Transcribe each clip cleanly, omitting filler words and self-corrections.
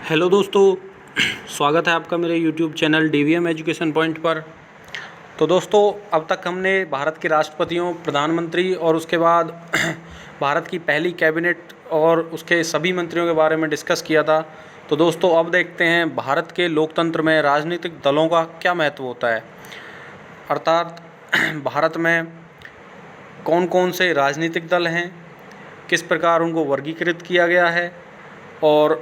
Hello दोस्तों, स्वागत है आपका मेरे YouTube channel DVM education point पर। तो दोस्तों, अब तक हमने भारत के राष्ट्रपतियों, प्रधानमंत्री और उसके बाद भारत की पहली कैबिनेट और उसके सभी मंत्रियों के बारे में डिस्कस किया था। तो दोस्तों, अब देखते हैं भारत के लोकतंत्र में राजनीतिक दलों का क्या महत्व होता है, अर्थात भारत में कौन कौन से राजनीतिक दल हैं, किस प्रकार उनको वर्गीकृत किया गया है और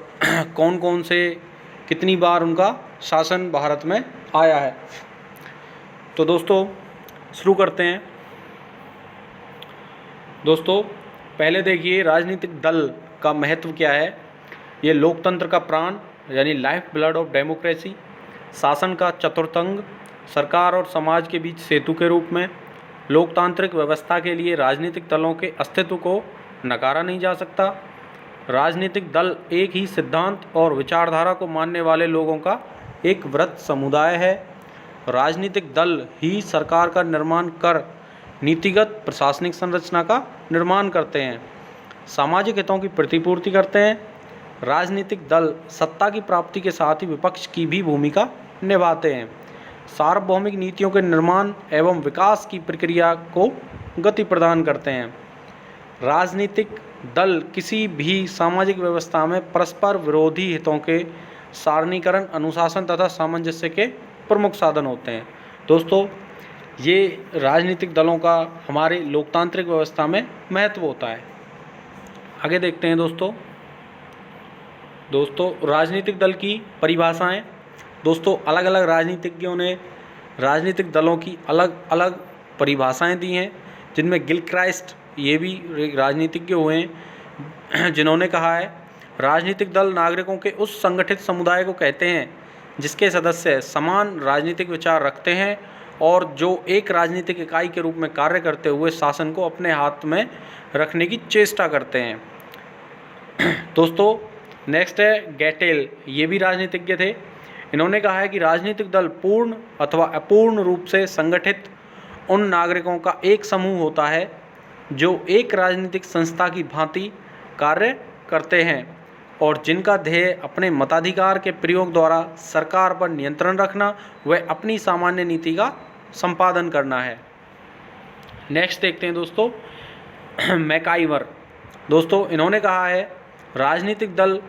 कौन कौन से कितनी बार उनका शासन भारत में आया है। तो दोस्तों, शुरू करते हैं। दोस्तों, पहले देखिए राजनीतिक दल का महत्व क्या है। ये लोकतंत्र का प्राण यानी लाइफ ब्लड ऑफ डेमोक्रेसी, शासन का चतुर्थ अंग, सरकार और समाज के बीच सेतु के रूप में लोकतांत्रिक व्यवस्था के लिए राजनीतिक दलों के अस्तित्व को नकारा नहीं जा सकता। राजनीतिक दल एक ही सिद्धांत और विचारधारा को मानने वाले लोगों का एक वृहत समुदाय है। राजनीतिक दल ही सरकार का निर्माण कर नीतिगत प्रशासनिक संरचना का निर्माण करते हैं, सामाजिक हितों की प्रतिपूर्ति करते हैं। राजनीतिक दल सत्ता की प्राप्ति के साथ ही विपक्ष की भी भूमिका निभाते हैं, सार्वभौमिक नीतियों के निर्माण एवं विकास की प्रक्रिया को गति प्रदान करते हैं। राजनीतिक दल किसी भी सामाजिक व्यवस्था में परस्पर विरोधी हितों के सारणीकरण, अनुशासन तथा सामंजस्य के प्रमुख साधन होते हैं। दोस्तों, ये राजनीतिक दलों का हमारे लोकतांत्रिक व्यवस्था में महत्व होता है। आगे देखते हैं दोस्तों राजनीतिक दल की परिभाषाएं। दोस्तों, अलग अलग राजनीतिज्ञों ने राजनीतिक दलों की अलग अलग परिभाषाएं दी हैं, जिनमें गिलक्राइस्ट ये भी राजनीतिज्ञ हुए हैं, जिन्होंने कहा है राजनीतिक दल नागरिकों के उस संगठित समुदाय को कहते हैं जिसके सदस्य समान राजनीतिक विचार रखते हैं और जो एक राजनीतिक इकाई के रूप में कार्य करते हुए शासन को अपने हाथ में रखने की चेष्टा करते हैं। दोस्तों, नेक्स्ट है गैटेल, ये भी राजनीतिज्ञ थे। इन्होंने कहा है कि राजनीतिक दल पूर्ण अथवा अपूर्ण रूप से संगठित उन नागरिकों का एक समूह होता है जो एक राजनीतिक संस्था की भांति कार्य करते हैं और जिनका ध्येय अपने मताधिकार के प्रयोग द्वारा सरकार पर नियंत्रण रखना व अपनी सामान्य नीति का संपादन करना है। नेक्स्ट देखते हैं दोस्तों मैकाइवर। दोस्तों, इन्होंने कहा है राजनीतिक दल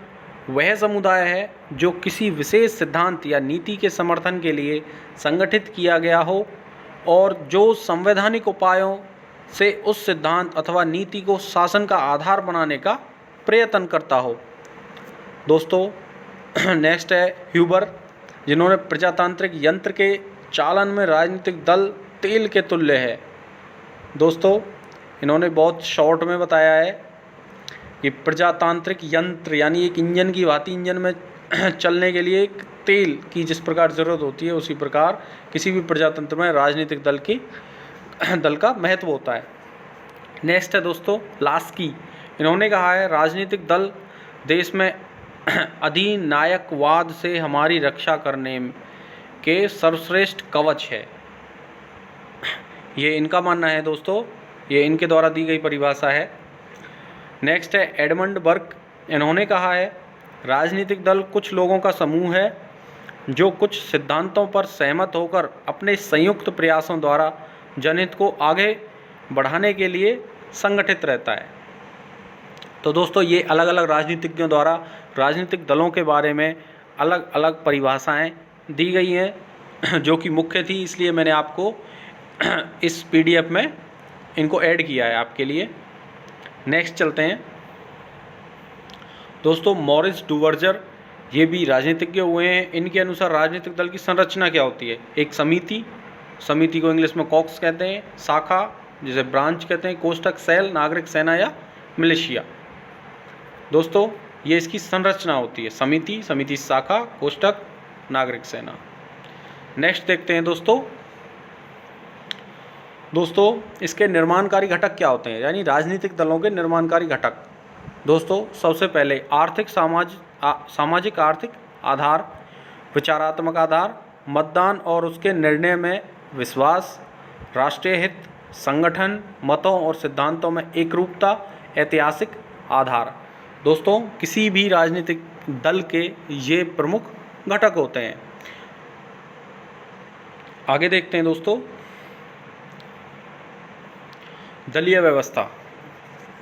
वह समुदाय है जो किसी विशेष सिद्धांत या नीति के समर्थन के लिए संगठित किया गया हो और जो संवैधानिक उपायों से उस सिद्धांत अथवा नीति को शासन का आधार बनाने का प्रयत्न करता हो। दोस्तों, नेक्स्ट है ह्यूबर, जिन्होंने प्रजातांत्रिक यंत्र के चालन में राजनीतिक दल तेल के तुल्य है। दोस्तों, इन्होंने बहुत शॉर्ट में बताया है कि प्रजातांत्रिक यंत्र यानी एक इंजन की भांति इंजन में चलने के लिए एक तेल की जिस प्रकार ज़रूरत होती है, उसी प्रकार किसी भी प्रजातंत्र में राजनीतिक दल का महत्व होता है। नेक्स्ट है दोस्तों लास्की। इन्होंने कहा है राजनीतिक दल देश में अधिनायकवाद से हमारी रक्षा करने के सर्वश्रेष्ठ कवच है। ये इनका मानना है दोस्तों, ये इनके द्वारा दी गई परिभाषा है। नेक्स्ट है एडमंड बर्क। इन्होंने कहा है राजनीतिक दल कुछ लोगों का समूह है जो कुछ सिद्धांतों पर सहमत होकर अपने संयुक्त प्रयासों द्वारा जनहित को आगे बढ़ाने के लिए संगठित रहता है। तो दोस्तों, ये अलग अलग राजनीतिज्ञों द्वारा राजनीतिक दलों के बारे में अलग अलग परिभाषाएं दी गई हैं, जो कि मुख्य थी, इसलिए मैंने आपको इस पीडीएफ में इनको ऐड किया है आपके लिए। नेक्स्ट चलते हैं दोस्तों मॉरिस डुवर्जर, ये भी राजनीतिज्ञ हुए हैं। इनके अनुसार राजनीतिक दल की संरचना क्या होती है। एक समिति को इंग्लिश में कॉक्स कहते हैं, शाखा जिसे ब्रांच कहते हैं, कोष्ठक सेल, नागरिक सेना या मिलिशिया। दोस्तों, ये इसकी संरचना होती है, समिति शाखा, कोष्ठक, नागरिक सेना। नेक्स्ट देखते हैं दोस्तों इसके निर्माणकारी घटक क्या होते हैं, यानी राजनीतिक दलों के निर्माणकारी घटक। दोस्तों, सबसे पहले सामाजिक आर्थिक आधार, विचारात्मक आधार, मतदान और उसके निर्णय में विश्वास, राष्ट्रीय हित, संगठन, मतों और सिद्धांतों में एकरूपता, ऐतिहासिक आधार। दोस्तों, किसी भी राजनीतिक दल के ये प्रमुख घटक होते हैं। आगे देखते हैं दोस्तों, दलीय व्यवस्था।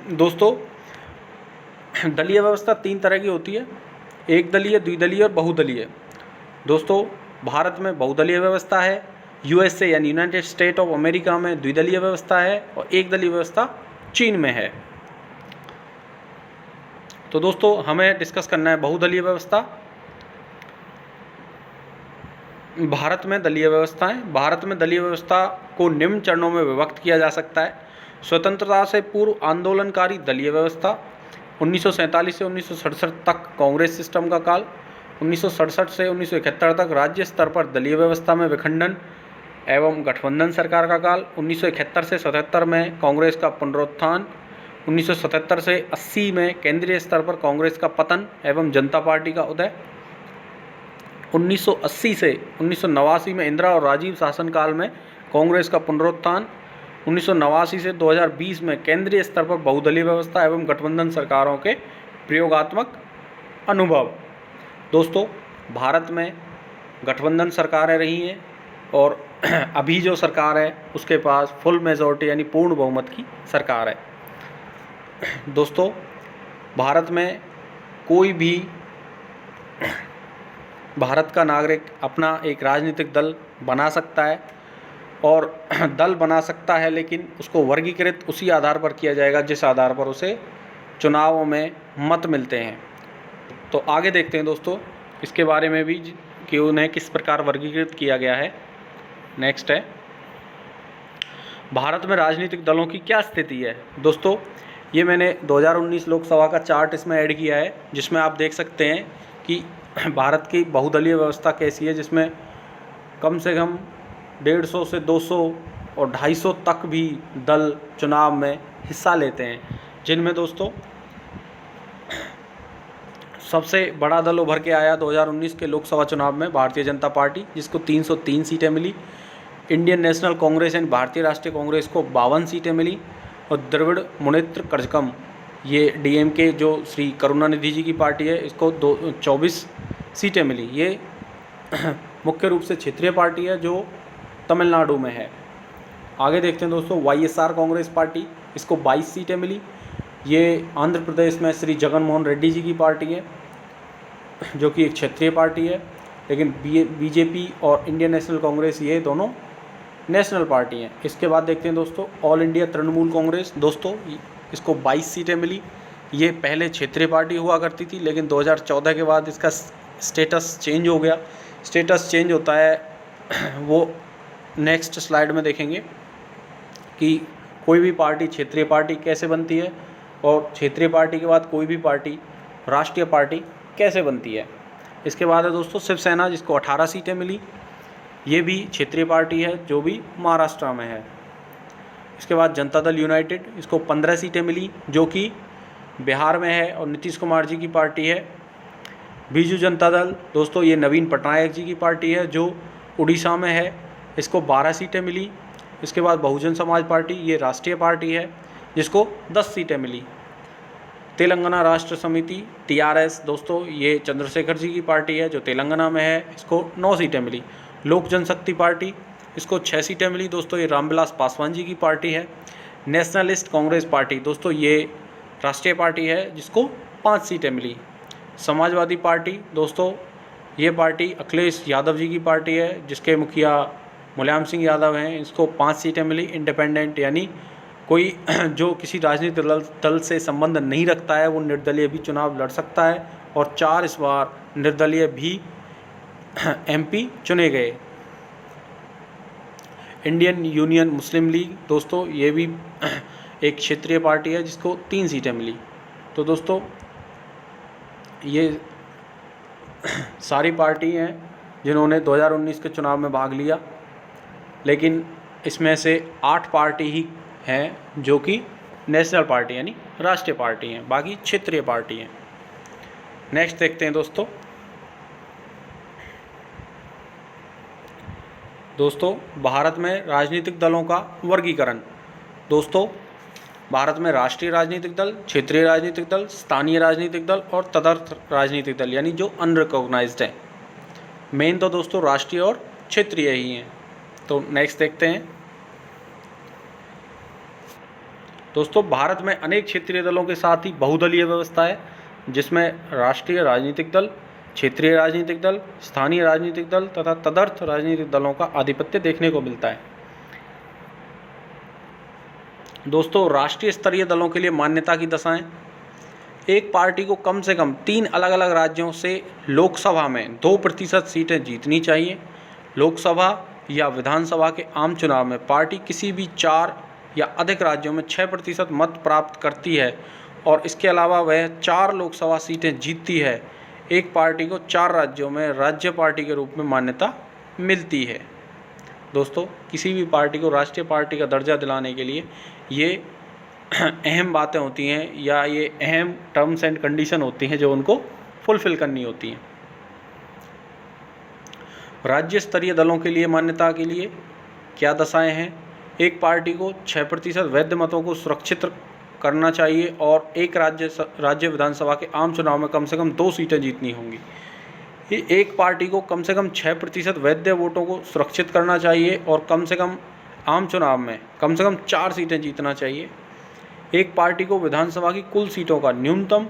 दोस्तों दलीय व्यवस्था 3 तरह की होती है, एक दलीय, द्विदलीय और बहुदलीय। दोस्तों भारत में बहुदलीय व्यवस्था है, यूएसए यानी यूनाइटेड स्टेट ऑफ अमेरिका में द्विदलीय व्यवस्था है और एक दलीय व्यवस्था चीन में है। तो दोस्तों हमें डिस्कस करना है बहुदलीय व्यवस्था। भारत में दलीय व्यवस्थाएं। भारत में दलीय व्यवस्था को निम्न चरणों में विभक्त किया जा सकता है। स्वतंत्रता से पूर्व आंदोलनकारी दलीय व्यवस्था, 1947 से 1967 तक कांग्रेस सिस्टम का काल, 1967 से 1971 तक राज्य स्तर पर दलीय व्यवस्था में विखंडन एवं गठबंधन सरकार का काल, 1971 से 77 में कांग्रेस का पुनरुत्थान, 1977 से 80 में केंद्रीय स्तर पर कांग्रेस का पतन एवं जनता पार्टी का उदय, 1980 से 1989 में इंदिरा और राजीव शासनकाल में कांग्रेस का पुनरुत्थान, 1989 से 2020 में केंद्रीय स्तर पर बहुदलीय व्यवस्था एवं गठबंधन सरकारों के प्रयोगात्मक अनुभव। दोस्तों भारत में गठबंधन सरकारें रही हैं और अभी जो सरकार है उसके पास फुल मेजॉरिटी यानी पूर्ण बहुमत की सरकार है। दोस्तों भारत में कोई भी भारत का नागरिक अपना एक राजनीतिक दल बना सकता है और दल बना सकता है, लेकिन उसको वर्गीकृत उसी आधार पर किया जाएगा जिस आधार पर उसे चुनावों में मत मिलते हैं। तो आगे देखते हैं दोस्तों इसके बारे में भी कि उन्हें किस प्रकार वर्गीकृत किया गया है। नेक्स्ट है, भारत में राजनीतिक दलों की क्या स्थिति है। दोस्तों ये मैंने 2019 लोकसभा का चार्ट इसमें ऐड किया है, जिसमें आप देख सकते हैं कि भारत की बहुदलीय व्यवस्था कैसी है, जिसमें कम से कम 150 से 200 और 250 तक भी दल चुनाव में हिस्सा लेते हैं, जिनमें दोस्तों सबसे बड़ा दल उभर के आया 2019 के लोकसभा चुनाव में भारतीय जनता पार्टी, जिसको 303 सीटें मिली। इंडियन नेशनल कांग्रेस एंड भारतीय राष्ट्रीय कांग्रेस को 52 सीटें मिली और द्रविड़ मुनेत्र कड़कम ये डीएमके जो श्री करुणानिधि जी की पार्टी है इसको 24 सीटें मिली। ये मुख्य रूप से क्षेत्रीय पार्टी है जो तमिलनाडु में है। आगे देखते हैं दोस्तों, वाईएसआर कांग्रेस पार्टी, इसको 22 सीटें मिली। ये आंध्र प्रदेश में श्री जगन मोहन रेड्डी जी की पार्टी है जो कि एक क्षेत्रीय पार्टी है, लेकिन बीजेपी और इंडियन नेशनल कांग्रेस ये दोनों नेशनल पार्टी हैं। इसके बाद देखते हैं दोस्तों ऑल इंडिया तृणमूल कांग्रेस, दोस्तों इसको 22 सीटें मिली। ये पहले क्षेत्रीय पार्टी हुआ करती थी, लेकिन 2014 के बाद इसका स्टेटस चेंज हो गया। स्टेटस चेंज होता है वो नेक्स्ट स्लाइड में देखेंगे कि कोई भी पार्टी क्षेत्रीय पार्टी कैसे बनती है और क्षेत्रीय पार्टी के बाद कोई भी पार्टी राष्ट्रीय पार्टी कैसे बनती है। इसके बाद है दोस्तों शिवसेना, जिसको 18 सीटें मिली। ये भी क्षेत्रीय पार्टी है जो भी महाराष्ट्र में है। इसके बाद जनता दल यूनाइटेड, इसको 15 सीटें मिली जो कि बिहार में है और नीतीश कुमार जी की पार्टी है। बीजू जनता दल, दोस्तों ये नवीन पटनायक जी की पार्टी है जो उड़ीसा में है, इसको 12 सीटें मिली। इसके बाद बहुजन समाज पार्टी, ये राष्ट्रीय पार्टी है जिसको 10 सीटें मिली। तेलंगाना राष्ट्र समिति टीआरएस, दोस्तों ये चंद्रशेखर जी की पार्टी है जो तेलंगाना में है, इसको 9 सीटें मिली। लोक जनशक्ति पार्टी, इसको 6 सीटें मिली। दोस्तों ये रामविलास पासवान जी की पार्टी है। नेशनलिस्ट कांग्रेस पार्टी, दोस्तों ये राष्ट्रीय पार्टी है जिसको 5 सीटें मिली। समाजवादी पार्टी, दोस्तों ये पार्टी अखिलेश यादव जी की पार्टी है जिसके मुखिया मुलायम सिंह यादव हैं, इसको 5 सीटें मिली। इंडिपेंडेंट यानी कोई जो किसी राजनीतिक दल से संबंध नहीं रखता है वो निर्दलीय भी चुनाव लड़ सकता है और 4 इस बार निर्दलीय भी एमपी चुने गए। इंडियन यूनियन मुस्लिम लीग, दोस्तों ये भी एक क्षेत्रीय पार्टी है जिसको 3 सीटें मिली। तो दोस्तों ये सारी पार्टी हैं जिन्होंने 2019 के चुनाव में भाग लिया, लेकिन इसमें से 8 पार्टी ही हैं जो कि नेशनल पार्टी यानी राष्ट्रीय पार्टी हैं, बाकी क्षेत्रीय पार्टी हैं। नेक्स्ट देखते हैं दोस्तों भारत में राजनीतिक दलों का वर्गीकरण। दोस्तों भारत में राष्ट्रीय राजनीतिक दल, क्षेत्रीय राजनीतिक दल, स्थानीय राजनीतिक दल और तदर्थ राजनीतिक दल यानी जो अनरिकॉग्नाइज्ड हैं। मेन तो दोस्तों राष्ट्रीय और क्षेत्रीय ही हैं। तो नेक्स्ट देखते हैं दोस्तों, भारत में अनेक क्षेत्रीय दलों के साथ ही बहुदलीय व्यवस्था है, जिसमें राष्ट्रीय राजनीतिक दल, क्षेत्रीय राजनीतिक दल, स्थानीय राजनीतिक दल तथा तदर्थ राजनीतिक दलों का आधिपत्य देखने को मिलता है। दोस्तों, राष्ट्रीय स्तरीय दलों के लिए मान्यता की दशाएं। एक पार्टी को कम से कम 3 अलग अलग राज्यों से लोकसभा में 2% सीटें जीतनी चाहिए। लोकसभा या विधानसभा के आम चुनाव में पार्टी किसी भी 4 या अधिक राज्यों में 6% मत प्राप्त करती है और इसके अलावा वह 4 लोकसभा सीटें जीतती है, एक पार्टी को 4 राज्यों में राज्य पार्टी के रूप में मान्यता मिलती है। दोस्तों, किसी भी पार्टी को राष्ट्रीय पार्टी का दर्जा दिलाने के लिए ये अहम बातें होती हैं या ये अहम टर्म्स एंड कंडीशन होती हैं जो उनको फुलफिल करनी होती हैं। राज्य स्तरीय दलों के लिए मान्यता के लिए क्या दशाएं हैं? एक पार्टी को 6% वैध मतों को सुरक्षित करना चाहिए और एक राज्य विधानसभा के आम चुनाव में कम से कम 2 सीटें जीतनी होंगी। एक पार्टी को कम से कम 6% वैध वोटों को सुरक्षित करना चाहिए और कम से कम आम चुनाव में कम से कम 4 सीटें जीतना चाहिए। एक पार्टी को विधानसभा की कुल सीटों का न्यूनतम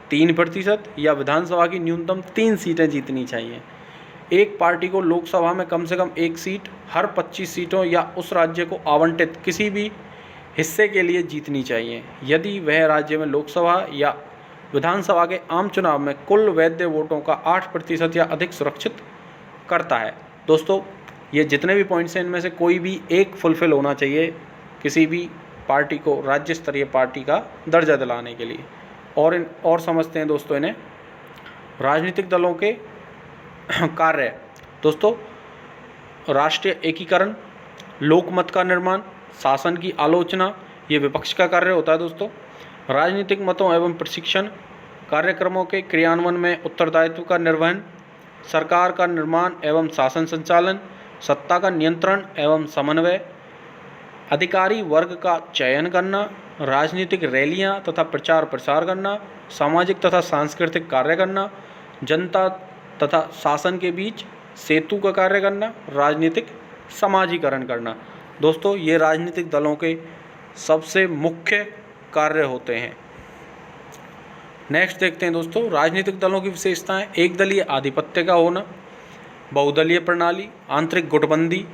3% या विधानसभा की न्यूनतम 3 सीटें जीतनी चाहिए। एक पार्टी को लोकसभा में कम से कम 1 सीट हर 25 सीटों या उस राज्य को आवंटित किसी भी हिस्से के लिए जीतनी चाहिए, यदि वह राज्य में लोकसभा या विधानसभा के आम चुनाव में कुल वैध वोटों का 8% या अधिक सुरक्षित करता है। दोस्तों, ये जितने भी पॉइंट्स हैं इनमें से कोई भी एक फुलफिल होना चाहिए किसी भी पार्टी को राज्य स्तरीय पार्टी का दर्जा दिलाने के लिए। और समझते हैं दोस्तों इन्हें। राजनीतिक दलों के कार्य। दोस्तों, राष्ट्रीय एकीकरण, लोकमत का निर्माण, शासन की आलोचना, ये विपक्ष का कार्य होता है। दोस्तों, राजनीतिक मतों एवं प्रशिक्षण कार्यक्रमों के क्रियान्वयन में उत्तरदायित्व का निर्वहन, सरकार का निर्माण एवं शासन संचालन, सत्ता का नियंत्रण एवं समन्वय, अधिकारी वर्ग का चयन करना, राजनीतिक रैलियां तथा प्रचार प्रसार करना, सामाजिक तथा सांस्कृतिक कार्य करना, जनता तथा शासन के बीच सेतु का कार्य करना, राजनीतिक समाजीकरण करना। दोस्तों, ये राजनीतिक दलों के सबसे मुख्य कार्य होते हैं। नेक्स्ट देखते हैं दोस्तों, राजनीतिक दलों की विशेषताएं। एक दलीय आधिपत्य का होना, बहुदलीय प्रणाली, आंतरिक गुटबंदी,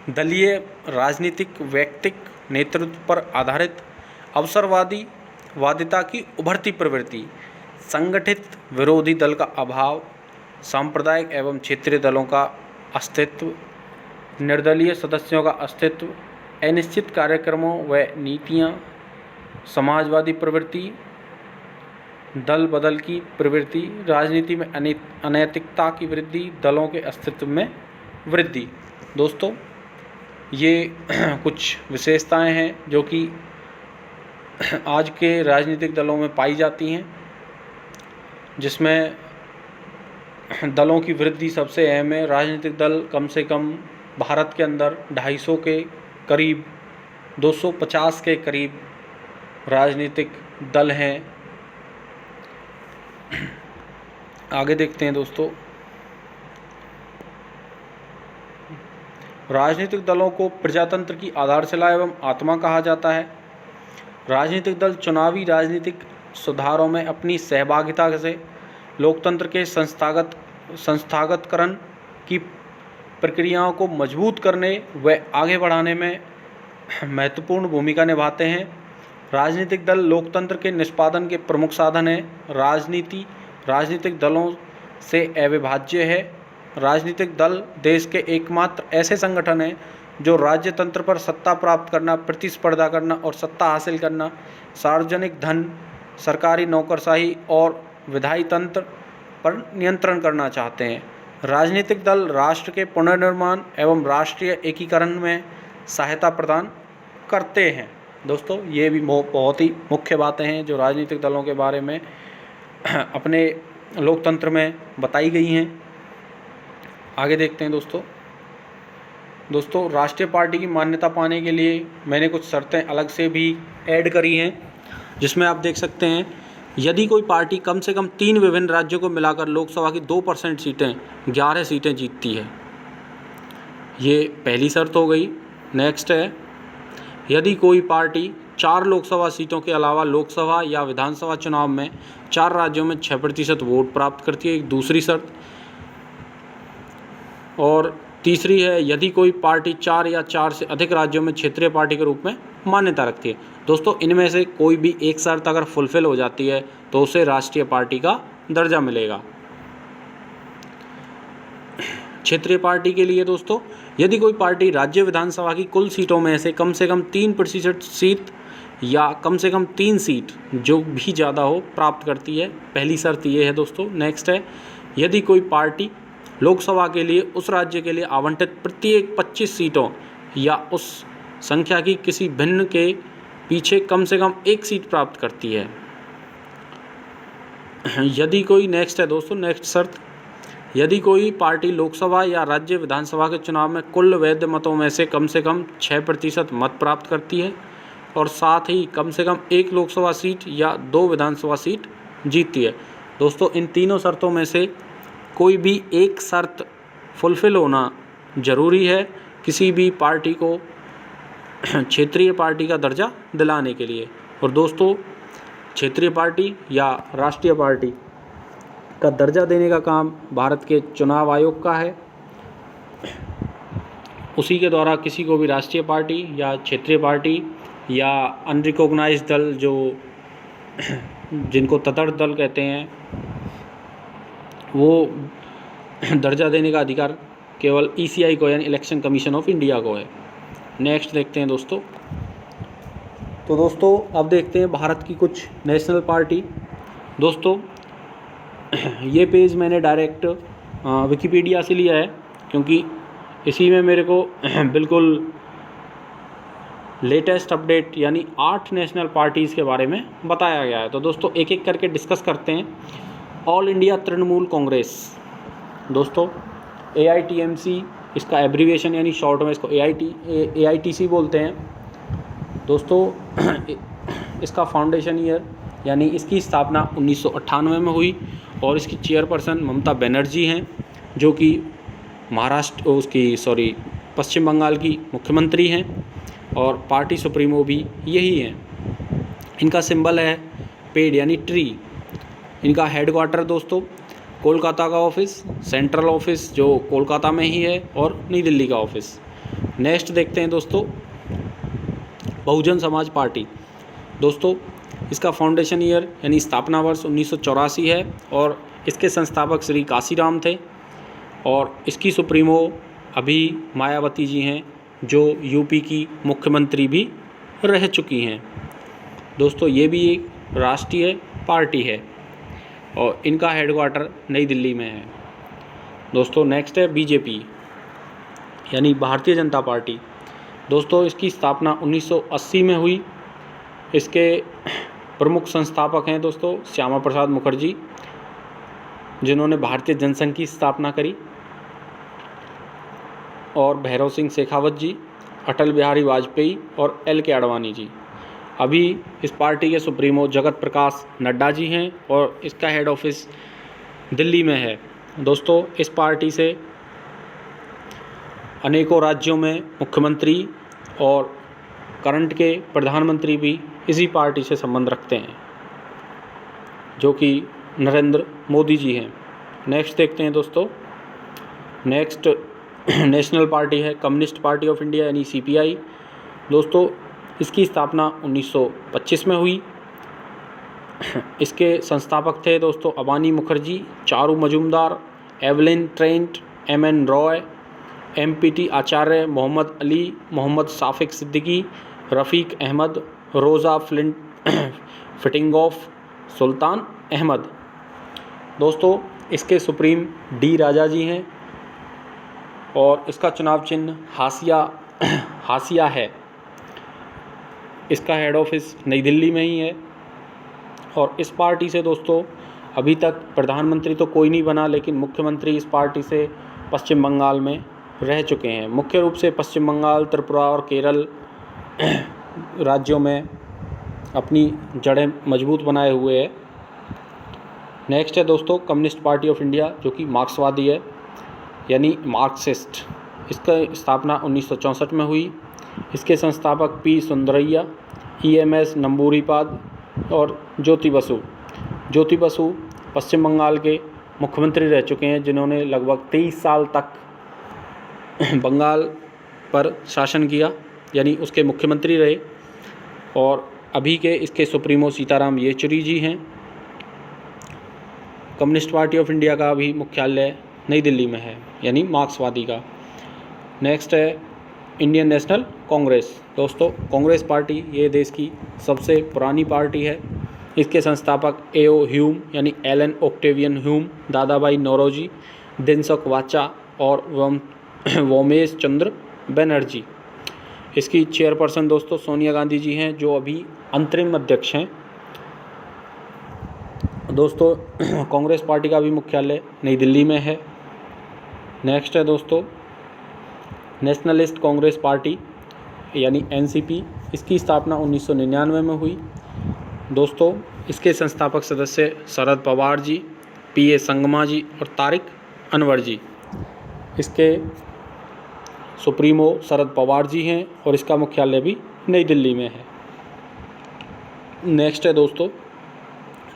दलीय राजनीतिक व्यक्तिक नेतृत्व पर आधारित, अवसरवादिता की उभरती प्रवृत्ति, संगठित विरोधी दल का अभाव, सांप्रदायिक एवं क्षेत्रीय दलों का अस्तित्व, निर्दलीय सदस्यों का अस्तित्व, अनिश्चित कार्यक्रमों व नीतियाँ, समाजवादी प्रवृत्ति, दल बदल की प्रवृत्ति, राजनीति में अनैतिकता की वृद्धि, दलों के अस्तित्व में वृद्धि। दोस्तों, ये कुछ विशेषताएं हैं जो कि आज के राजनीतिक दलों में पाई जाती हैं, जिसमें दलों की वृद्धि सबसे अहम है। राजनीतिक दल कम से कम भारत के अंदर 250 के करीब 250 के करीब राजनीतिक दल हैं। आगे देखते हैं दोस्तों, राजनीतिक दलों को प्रजातंत्र की आधारशिला एवं आत्मा कहा जाता है। राजनीतिक दल चुनावी राजनीतिक सुधारों में अपनी सहभागिता से लोकतंत्र के संस्थागतकरण की प्रक्रियाओं को मजबूत करने व आगे बढ़ाने में महत्वपूर्ण भूमिका निभाते हैं। राजनीतिक दल लोकतंत्र के निष्पादन के प्रमुख साधन हैं। राजनीतिक दलों से अविभाज्य है। राजनीतिक दल देश के एकमात्र ऐसे संगठन हैं जो राज्य तंत्र पर सत्ता प्राप्त करना, प्रतिस्पर्धा करना और सत्ता हासिल करना, सार्वजनिक धन, सरकारी नौकरशाही और विधायी तंत्र पर नियंत्रण करना चाहते हैं। राजनीतिक दल राष्ट्र के पुनर्निर्माण एवं राष्ट्रीय एकीकरण में सहायता प्रदान करते हैं। दोस्तों, ये भी बहुत ही मुख्य बातें हैं जो राजनीतिक दलों के बारे में अपने लोकतंत्र में बताई गई हैं। आगे देखते हैं दोस्तों, दोस्तों राष्ट्रीय पार्टी की मान्यता पाने के लिए मैंने कुछ शर्तें अलग से भी ऐड करी हैं, जिसमें आप देख सकते हैं यदि कोई पार्टी कम से कम 3 विभिन्न राज्यों को मिलाकर लोकसभा की 2% सीटें 11 सीटें जीतती है, ये पहली शर्त हो गई। नेक्स्ट है यदि कोई पार्टी 4 लोकसभा सीटों के अलावा लोकसभा या विधानसभा चुनाव में 4 राज्यों में 6% वोट प्राप्त करती है, एक दूसरी शर्त। और तीसरी है यदि कोई पार्टी 4 या 4 से अधिक राज्यों में क्षेत्रीय पार्टी के रूप में मान्यता रखती है। दोस्तों इनमें से कोई भी एक शर्त अगर फुलफिल हो जाती है तो उसे राष्ट्रीय पार्टी का दर्जा मिलेगा। क्षेत्रीय पार्टी के लिए दोस्तों यदि कोई पार्टी राज्य विधानसभा की कुल सीटों में से कम 3% सीट या कम से कम 3 सीट जो भी ज़्यादा हो प्राप्त करती है, पहली शर्त ये है दोस्तों। नेक्स्ट है यदि कोई पार्टी लोकसभा के लिए उस राज्य के लिए आवंटित प्रत्येक 25 सीटों या उस संख्या की किसी भिन्न के पीछे कम से कम 1 सीट प्राप्त करती है। यदि कोई नेक्स्ट है दोस्तों, नेक्स्ट शर्त यदि कोई पार्टी लोकसभा या राज्य विधानसभा के चुनाव में कुल वैध मतों में से कम 6% मत प्राप्त करती है और साथ ही कम से कम 1 लोकसभा सीट या 2 विधानसभा सीट जीतती है। दोस्तों इन तीनों शर्तों में से कोई भी एक शर्त फुलफिल होना ज़रूरी है किसी भी पार्टी को क्षेत्रीय पार्टी का दर्जा दिलाने के लिए। और दोस्तों क्षेत्रीय पार्टी या राष्ट्रीय पार्टी का दर्जा देने का काम भारत के चुनाव आयोग का है। उसी के द्वारा किसी को भी राष्ट्रीय पार्टी या क्षेत्रीय पार्टी या अनरिकॉग्नाइज्ड दल जो जिनको तटस्थ दल कहते हैं वो दर्जा देने का अधिकार केवल ECI को यानी इलेक्शन कमीशन ऑफ इंडिया को है। नेक्स्ट देखते हैं दोस्तों। तो दोस्तों अब देखते हैं भारत की कुछ नेशनल पार्टी। दोस्तों ये पेज मैंने डायरेक्ट विकिपीडिया से लिया है क्योंकि इसी में मेरे को बिल्कुल लेटेस्ट अपडेट यानी 8 नेशनल पार्टीज़ के बारे में बताया गया है। तो दोस्तों एक एक करके डिस्कस करते हैं। ऑल इंडिया तृणमूल कांग्रेस, दोस्तों AITMC इसका एब्रीविएशन यानी शॉर्ट में इसको AITC बोलते हैं। दोस्तों इसका फाउंडेशन ईयर यानी इसकी स्थापना 1998 में हुई और इसकी चेयरपर्सन ममता बनर्जी हैं जो कि पश्चिम बंगाल की मुख्यमंत्री हैं और पार्टी सुप्रीमो भी यही हैं। इनका सिंबल है पेड़ यानी ट्री। इनका हेडक्वार्टर दोस्तों कोलकाता का ऑफिस, सेंट्रल ऑफिस जो कोलकाता में ही है और नई दिल्ली का ऑफिस। नेक्स्ट देखते हैं दोस्तों बहुजन समाज पार्टी। दोस्तों इसका फाउंडेशन ईयर यानी स्थापना वर्ष 1984 है और इसके संस्थापक श्री काशीराम थे और इसकी सुप्रीमो अभी मायावती जी हैं जो यूपी की मुख्यमंत्री भी रह चुकी हैं। दोस्तों ये भी एक राष्ट्रीय पार्टी है और इनका हेडक्वार्टर नई दिल्ली में है। दोस्तों नेक्स्ट है बीजेपी यानी भारतीय जनता पार्टी। दोस्तों इसकी स्थापना 1980 में हुई। इसके प्रमुख संस्थापक हैं दोस्तों श्यामा प्रसाद मुखर्जी जिन्होंने भारतीय जनसंघ की स्थापना करी और भैरव सिंह शेखावत जी, अटल बिहारी वाजपेयी और LK आडवाणी जी। अभी इस पार्टी के सुप्रीमो जगत प्रकाश नड्डा जी हैं और इसका हेड ऑफिस दिल्ली में है। दोस्तों इस पार्टी से अनेकों राज्यों में मुख्यमंत्री और करंट के प्रधानमंत्री भी इसी पार्टी से संबंध रखते हैं जो कि नरेंद्र मोदी जी हैं। नेक्स्ट देखते हैं दोस्तों। नेक्स्ट नेशनल पार्टी है कम्युनिस्ट पार्टी ऑफ इंडिया यानी CPI। दोस्तों इसकी स्थापना 1925 में हुई। इसके संस्थापक थे दोस्तों Abani Mukherjee, Charu Majumdar, Evelyn Trent, MN Roy, MPT आचार्य, मोहम्मद अली, मोहम्मद साफिक सिद्दीकी, रफ़ीक अहमद, रोज़ा फिटिंगॉफ, सुल्तान अहमद। दोस्तों इसके सुप्रीम D राजा जी हैं और इसका चुनाव चिन्ह हाशिया है। इसका हेड ऑफिस नई दिल्ली में ही है और इस पार्टी से दोस्तों अभी तक प्रधानमंत्री तो कोई नहीं बना लेकिन मुख्यमंत्री इस पार्टी से पश्चिम बंगाल में रह चुके हैं। मुख्य रूप से पश्चिम बंगाल, त्रिपुरा और केरल राज्यों में अपनी जड़ें मजबूत बनाए हुए है। नेक्स्ट है दोस्तों कम्युनिस्ट पार्टी ऑफ इंडिया, जो कि मार्क्सवादी है यानी मार्क्सिस्ट। इसका स्थापना 1964 में हुई। इसके संस्थापक पी सुंदरैया, EMS नंबूरीपाद और ज्योति बसु। ज्योति बसु पश्चिम बंगाल के मुख्यमंत्री रह चुके हैं, जिन्होंने लगभग 23 साल तक बंगाल पर शासन किया, यानी उसके मुख्यमंत्री रहे। और अभी के इसके सुप्रीमो सीताराम येचुरी जी हैं। कम्युनिस्ट पार्टी ऑफ इंडिया का भी मुख्यालय नई दिल्ली में है, यानी मार्क्सवादी का। नेक्स्ट है इंडियन नेशनल कांग्रेस। दोस्तों कांग्रेस पार्टी ये देश की सबसे पुरानी पार्टी है। इसके संस्थापक A.O. ह्यूम यानी Allan Octavian Hume, Dadabhai Naoroji, Dinshaw Wacha और वोमेश चंद्र बनर्जी। इसकी चेयरपर्सन दोस्तों सोनिया गांधी जी हैं, जो अभी अंतरिम अध्यक्ष हैं। दोस्तों कांग्रेस पार्टी का भी मुख्यालय नई दिल्ली में है। नेक्स्ट है दोस्तों नेशनलिस्ट कांग्रेस पार्टी यानी NCP। इसकी स्थापना 1999 में हुई। दोस्तों इसके संस्थापक सदस्य शरद पवार जी, P.A. संगमा जी और तारिक अनवर जी। इसके सुप्रीमो शरद पवार जी हैं और इसका मुख्यालय भी नई दिल्ली में है। नेक्स्ट है दोस्तों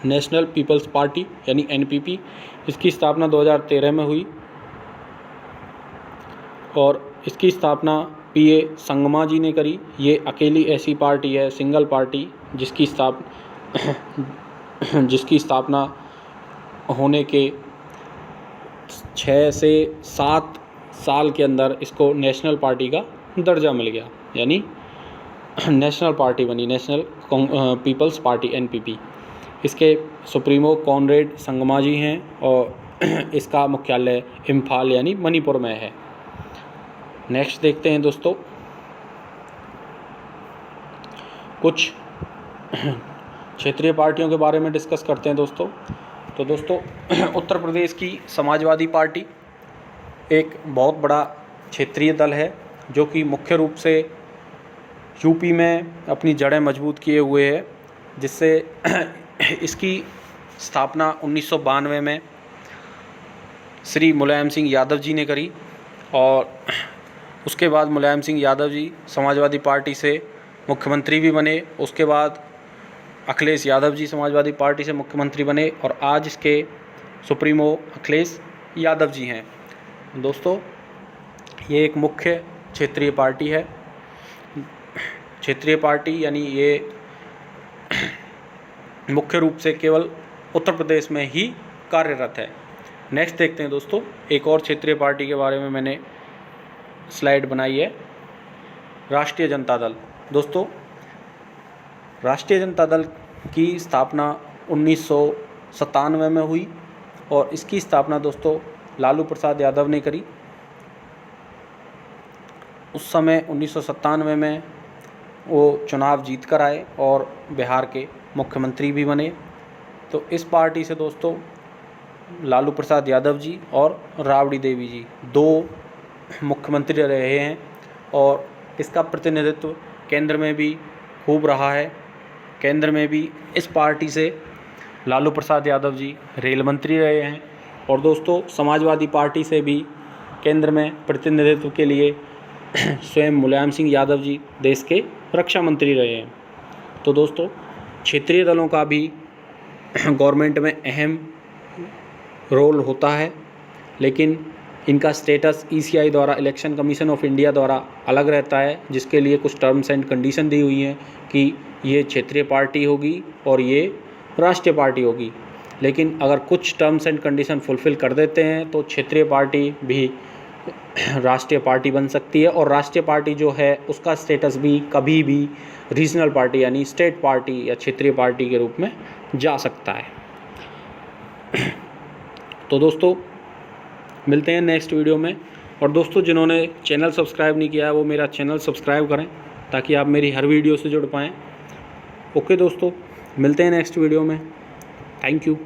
नेशनल पीपल्स पार्टी यानी NPP। इसकी स्थापना 2013 में हुई और इसकी स्थापना P.A. संगमा जी ने करी। ये अकेली ऐसी पार्टी है, सिंगल पार्टी, जिसकी स्थापना होने के 6 से 7 साल के अंदर इसको नेशनल पार्टी का दर्जा मिल गया, यानी नेशनल पार्टी बनी, नेशनल पीपल्स पार्टी NPP। इसके सुप्रीमो कॉनरेड संगमा जी हैं और इसका मुख्यालय इम्फाल यानी मणिपुर में है। नेक्स्ट देखते हैं दोस्तों कुछ क्षेत्रीय पार्टियों के बारे में डिस्कस करते हैं दोस्तों। तो दोस्तों उत्तर प्रदेश की समाजवादी पार्टी एक बहुत बड़ा क्षेत्रीय दल है, जो कि मुख्य रूप से यूपी में अपनी जड़ें मजबूत किए हुए है, जिससे इसकी स्थापना 1992 में श्री मुलायम सिंह यादव जी ने करी। और उसके बाद मुलायम सिंह यादव जी समाजवादी पार्टी से मुख्यमंत्री भी बने। उसके बाद अखिलेश यादव जी समाजवादी पार्टी से मुख्यमंत्री बने और आज इसके सुप्रीमो अखिलेश यादव जी हैं। दोस्तों ये एक मुख्य क्षेत्रीय पार्टी है। क्षेत्रीय पार्टी यानी ये मुख्य रूप से केवल उत्तर प्रदेश में ही कार्यरत है। नेक्स्ट देखते हैं दोस्तों एक और क्षेत्रीय पार्टी के बारे में मैंने स्लाइड बनाई है, राष्ट्रीय जनता दल। दोस्तों राष्ट्रीय जनता दल की स्थापना 1997 में हुई और इसकी स्थापना दोस्तों लालू प्रसाद यादव ने करी। उस समय 1997 में वो चुनाव जीत कर आए और बिहार के मुख्यमंत्री भी बने। तो इस पार्टी से दोस्तों लालू प्रसाद यादव जी और राबड़ी देवी जी 2 मुख्यमंत्री रहे हैं और इसका प्रतिनिधित्व केंद्र में भी खूब रहा है। केंद्र में भी इस पार्टी से लालू प्रसाद यादव जी रेल मंत्री रहे हैं और दोस्तों समाजवादी पार्टी से भी केंद्र में प्रतिनिधित्व के लिए स्वयं मुलायम सिंह यादव जी देश के रक्षा मंत्री रहे हैं। तो दोस्तों क्षेत्रीय दलों का भी गवर्नमेंट में अहम रोल होता है, लेकिन इनका स्टेटस ECI द्वारा, इलेक्शन कमीशन ऑफ इंडिया द्वारा अलग रहता है, जिसके लिए कुछ टर्म्स एंड कंडीशन दी हुई हैं कि ये क्षेत्रीय पार्टी होगी और ये राष्ट्रीय पार्टी होगी। लेकिन अगर कुछ टर्म्स एंड कंडीशन फुलफ़िल कर देते हैं तो क्षेत्रीय पार्टी भी राष्ट्रीय पार्टी बन सकती है और राष्ट्रीय पार्टी जो है उसका स्टेटस भी कभी भी रीजनल पार्टी यानी स्टेट पार्टी या क्षेत्रीय पार्टी के रूप में जा सकता है। तो दोस्तों मिलते हैं नेक्स्ट वीडियो में। और दोस्तों जिन्होंने चैनल सब्सक्राइब नहीं किया है वो मेरा चैनल सब्सक्राइब करें ताकि आप मेरी हर वीडियो से जुड़ पाएँ। ओके दोस्तों मिलते हैं नेक्स्ट वीडियो में। Thank you.